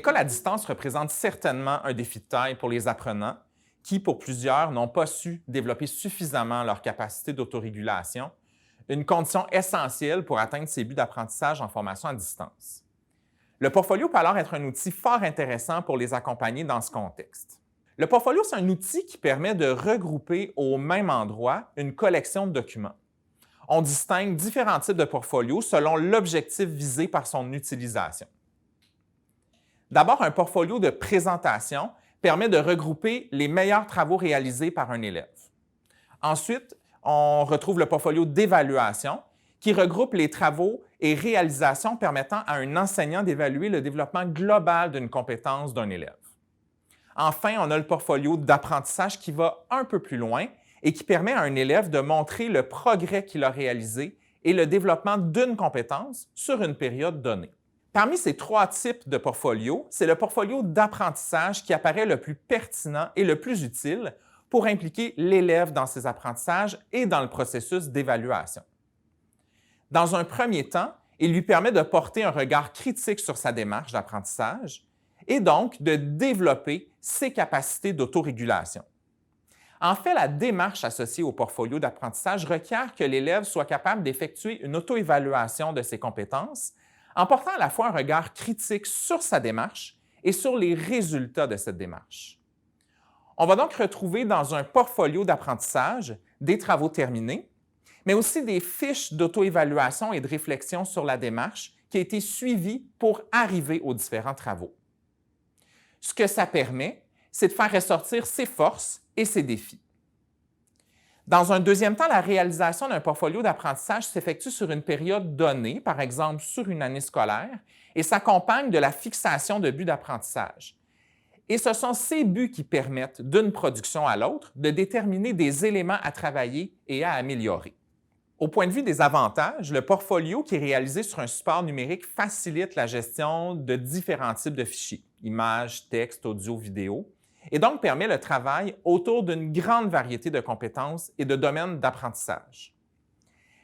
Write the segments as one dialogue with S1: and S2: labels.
S1: L'école à distance représente certainement un défi de taille pour les apprenants qui, pour plusieurs, n'ont pas su développer suffisamment leur capacité d'autorégulation, une condition essentielle pour atteindre ces buts d'apprentissage en formation à distance. Le portfolio peut alors être un outil fort intéressant pour les accompagner dans ce contexte. Le portfolio, c'est un outil qui permet de regrouper au même endroit une collection de documents. On distingue différents types de portfolios selon l'objectif visé par son utilisation. D'abord, un portfolio de présentation permet de regrouper les meilleurs travaux réalisés par un élève. Ensuite, on retrouve le portfolio d'évaluation qui regroupe les travaux et réalisations permettant à un enseignant d'évaluer le développement global d'une compétence d'un élève. Enfin, on a le portfolio d'apprentissage qui va un peu plus loin et qui permet à un élève de montrer le progrès qu'il a réalisé et le développement d'une compétence sur une période donnée. Parmi ces trois types de portfolios, c'est le portfolio d'apprentissage qui apparaît le plus pertinent et le plus utile pour impliquer l'élève dans ses apprentissages et dans le processus d'évaluation. Dans un premier temps, il lui permet de porter un regard critique sur sa démarche d'apprentissage et donc de développer ses capacités d'autorégulation. En fait, la démarche associée au portfolio d'apprentissage requiert que l'élève soit capable d'effectuer une auto-évaluation de ses compétences en portant à la fois un regard critique sur sa démarche et sur les résultats de cette démarche. On va donc retrouver dans un portfolio d'apprentissage des travaux terminés, mais aussi des fiches d'auto-évaluation et de réflexion sur la démarche qui a été suivie pour arriver aux différents travaux. Ce que ça permet, c'est de faire ressortir ses forces et ses défis. Dans un deuxième temps, la réalisation d'un portfolio d'apprentissage s'effectue sur une période donnée, par exemple sur une année scolaire, et s'accompagne de la fixation de buts d'apprentissage. Et ce sont ces buts qui permettent, d'une production à l'autre, de déterminer des éléments à travailler et à améliorer. Au point de vue des avantages, le portfolio qui est réalisé sur un support numérique facilite la gestion de différents types de fichiers, images, textes, audio, vidéo, et donc permet le travail autour d'une grande variété de compétences et de domaines d'apprentissage.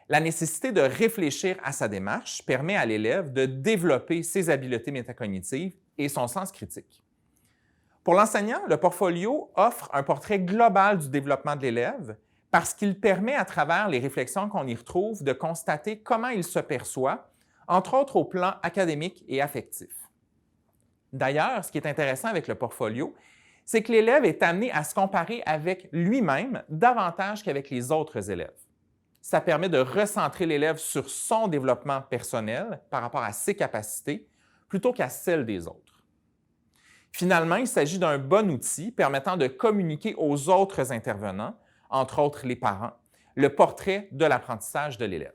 S1: La nécessité de réfléchir à sa démarche permet à l'élève de développer ses habiletés métacognitives et son sens critique. Pour l'enseignant, le portfolio offre un portrait global du développement de l'élève parce qu'il permet, à travers les réflexions qu'on y retrouve, de constater comment il se perçoit, entre autres au plan académique et affectif. D'ailleurs, ce qui est intéressant avec le portfolio, c'est que l'élève est amené à se comparer avec lui-même davantage qu'avec les autres élèves. Ça permet de recentrer l'élève sur son développement personnel par rapport à ses capacités plutôt qu'à celles des autres. Finalement, il s'agit d'un bon outil permettant de communiquer aux autres intervenants, entre autres les parents, le portrait de l'apprentissage de l'élève.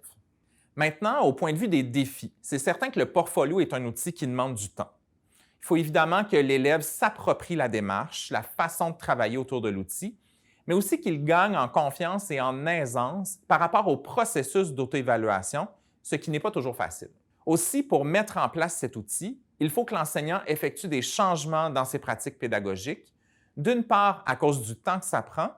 S1: Maintenant, au point de vue des défis, c'est certain que le portfolio est un outil qui demande du temps. Il faut évidemment que l'élève s'approprie la démarche, la façon de travailler autour de l'outil, mais aussi qu'il gagne en confiance et en aisance par rapport au processus d'auto-évaluation, ce qui n'est pas toujours facile. Aussi, pour mettre en place cet outil, il faut que l'enseignant effectue des changements dans ses pratiques pédagogiques, d'une part à cause du temps que ça prend,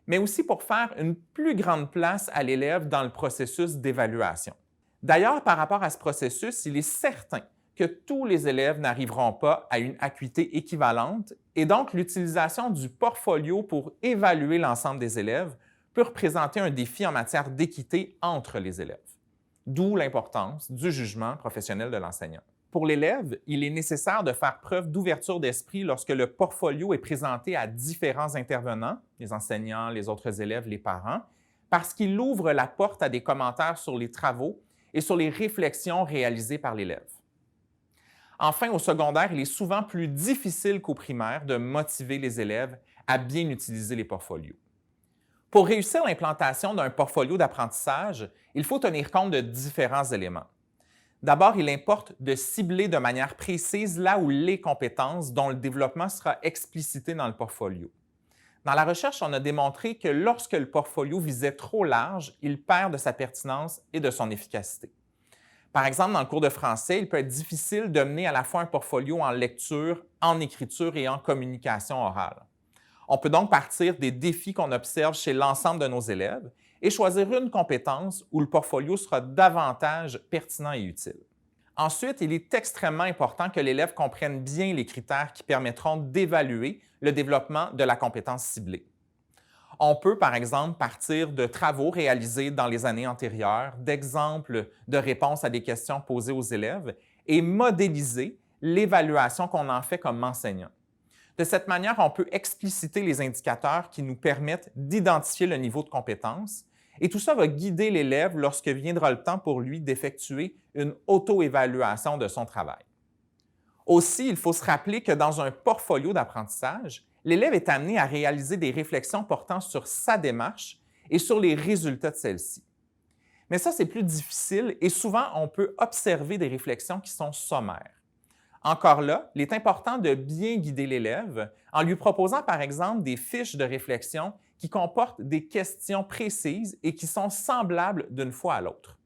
S1: mais aussi pour faire une plus grande place à l'élève dans le processus d'évaluation. D'ailleurs, par rapport à ce processus, il est certain que tous les élèves n'arriveront pas à une acuité équivalente et donc l'utilisation du portfolio pour évaluer l'ensemble des élèves peut représenter un défi en matière d'équité entre les élèves. D'où l'importance du jugement professionnel de l'enseignant. Pour l'élève, il est nécessaire de faire preuve d'ouverture d'esprit lorsque le portfolio est présenté à différents intervenants, les enseignants, les autres élèves, les parents, parce qu'il ouvre la porte à des commentaires sur les travaux et sur les réflexions réalisées par l'élève. Enfin, au secondaire, il est souvent plus difficile qu'au primaire de motiver les élèves à bien utiliser les portfolios. Pour réussir l'implantation d'un portfolio d'apprentissage, il faut tenir compte de différents éléments. D'abord, il importe de cibler de manière précise là où les compétences dont le développement sera explicité dans le portfolio. Dans la recherche, on a démontré que lorsque le portfolio visait trop large, il perd de sa pertinence et de son efficacité. Par exemple, dans le cours de français, il peut être difficile de mener à la fois un portfolio en lecture, en écriture et en communication orale. On peut donc partir des défis qu'on observe chez l'ensemble de nos élèves et choisir une compétence où le portfolio sera davantage pertinent et utile. Ensuite, il est extrêmement important que l'élève comprenne bien les critères qui permettront d'évaluer le développement de la compétence ciblée. On peut, par exemple, partir de travaux réalisés dans les années antérieures, d'exemples de réponses à des questions posées aux élèves et modéliser l'évaluation qu'on en fait comme enseignant. De cette manière, on peut expliciter les indicateurs qui nous permettent d'identifier le niveau de compétence et tout ça va guider l'élève lorsque viendra le temps pour lui d'effectuer une auto-évaluation de son travail. Aussi, il faut se rappeler que dans un portfolio d'apprentissage, l'élève est amené à réaliser des réflexions portant sur sa démarche et sur les résultats de celle-ci. Mais ça, c'est plus difficile et souvent, on peut observer des réflexions qui sont sommaires. Encore là, il est important de bien guider l'élève en lui proposant, par exemple, des fiches de réflexion qui comportent des questions précises et qui sont semblables d'une fois à l'autre.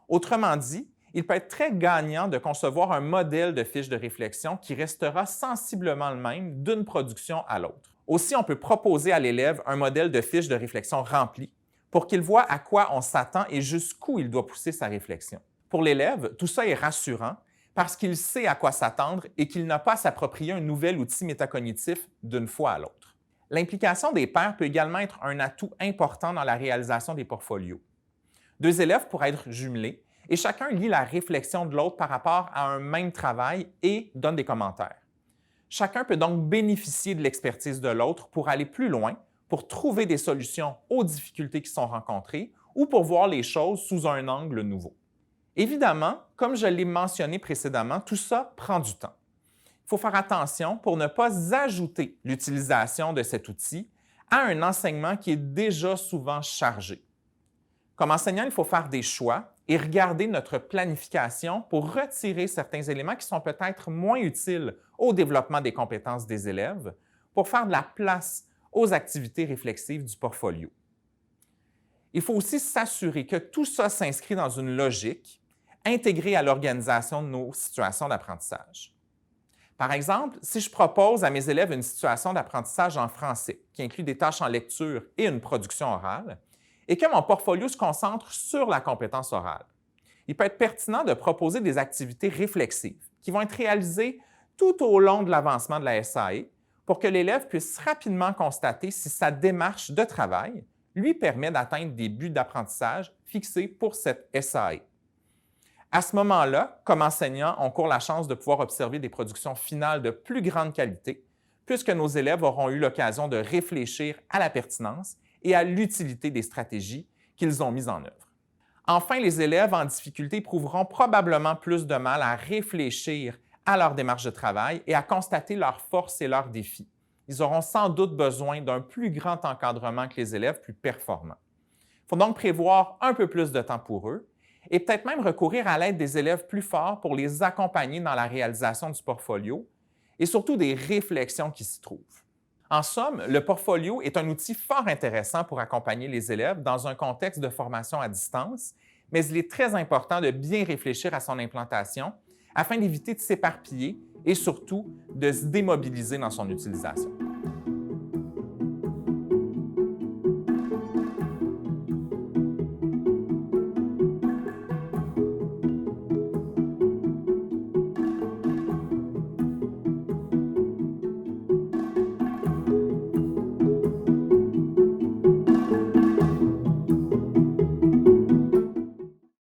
S1: Autrement dit, il peut être très gagnant de concevoir un modèle de fiche de réflexion qui restera sensiblement le même d'une production à l'autre. Aussi, on peut proposer à l'élève un modèle de fiche de réflexion rempli pour qu'il voit à quoi on s'attend et jusqu'où il doit pousser sa réflexion. Pour l'élève, tout ça est rassurant parce qu'il sait à quoi s'attendre et qu'il n'a pas à s'approprier un nouvel outil métacognitif d'une fois à l'autre. L'implication des pairs peut également être un atout important dans la réalisation des portfolios. Deux élèves pourraient être jumelés et chacun lit la réflexion de l'autre par rapport à un même travail et donne des commentaires. Chacun peut donc bénéficier de l'expertise de l'autre pour aller plus loin, pour trouver des solutions aux difficultés qui sont rencontrées ou pour voir les choses sous un angle nouveau. Évidemment, comme je l'ai mentionné précédemment, tout ça prend du temps. Il faut faire attention pour ne pas ajouter l'utilisation de cet outil à un enseignement qui est déjà souvent chargé. Comme enseignant, il faut faire des choix et regarder notre planification pour retirer certains éléments qui sont peut-être moins utiles au développement des compétences des élèves pour faire de la place aux activités réflexives du portfolio. Il faut aussi s'assurer que tout ça s'inscrit dans une logique intégrée à l'organisation de nos situations d'apprentissage. Par exemple, si je propose à mes élèves une situation d'apprentissage en français qui inclut des tâches en lecture et une production orale, et que mon portfolio se concentre sur la compétence orale, il peut être pertinent de proposer des activités réflexives qui vont être réalisées tout au long de l'avancement de la SAE pour que l'élève puisse rapidement constater si sa démarche de travail lui permet d'atteindre des buts d'apprentissage fixés pour cette SAE. À ce moment-là, comme enseignant, on court la chance de pouvoir observer des productions finales de plus grande qualité, puisque nos élèves auront eu l'occasion de réfléchir à la pertinence et à l'utilité des stratégies qu'ils ont mises en œuvre. Enfin, les élèves en difficulté éprouveront probablement plus de mal à réfléchir à leur démarche de travail et à constater leurs forces et leurs défis. Ils auront sans doute besoin d'un plus grand encadrement que les élèves plus performants. Il faut donc prévoir un peu plus de temps pour eux et peut-être même recourir à l'aide des élèves plus forts pour les accompagner dans la réalisation du portfolio et surtout des réflexions qui s'y trouvent. En somme, le portfolio est un outil fort intéressant pour accompagner les élèves dans un contexte de formation à distance, mais il est très important de bien réfléchir à son implantation afin d'éviter de s'éparpiller et surtout de se démobiliser dans son utilisation.